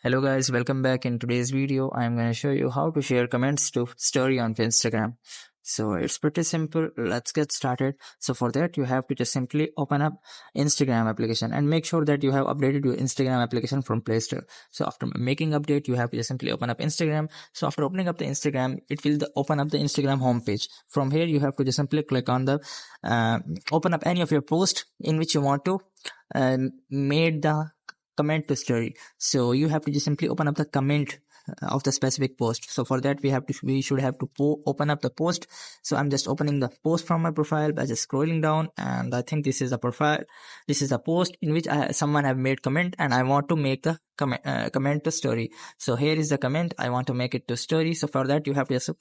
Hello guys, welcome back. In today's video, I'm going to show you how to share comments to story on Instagram. So it's pretty simple. Let's get started. So for that, you have to just simply open up Instagram application and make sure that you have updated your Instagram application from Play Store. So after making update, you have to just simply open up Instagram. So after opening up the Instagram, it will open up the Instagram homepage. From here, you have to just simply click on the open up any of your posts in which you want to made the comment to story. So you have to just simply open up the comment of the specific post. So for that we should have to open up the post. So I'm just opening the post from my profile by just scrolling down, and I think this is a profile. This is a post in which someone have made comment, and I want to make the comment to story. So here is the comment. I want to make it to story. So for that you have to just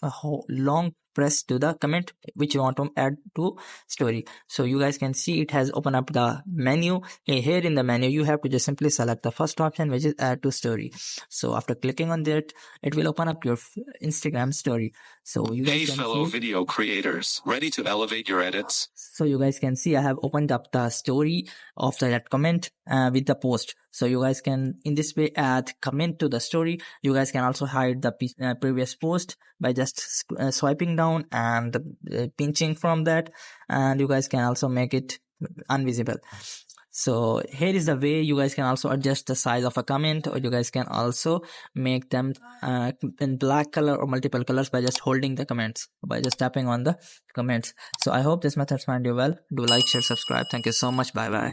long press to the comment which you want to add to story. So you guys can see it has opened up the menu. Here in the menu you have to just simply select the first option, which is add to story. So after clicking on that, it will open up your Instagram story. So you guys Hey can fellow see, video creators, ready to elevate your edits? so you guys can see I have opened up the story of that comment with the post. So you guys can in this way add comment to the story. You guys can also hide the previous post by just swiping down and pinching from that, and you guys can also make it invisible. So here is the way you guys can also adjust the size of a comment, or you guys can also make them in black color or multiple colors by just holding the comments, by just tapping on the comments. So I hope this method find you well. Do like, share, subscribe. Thank you so much. Bye bye.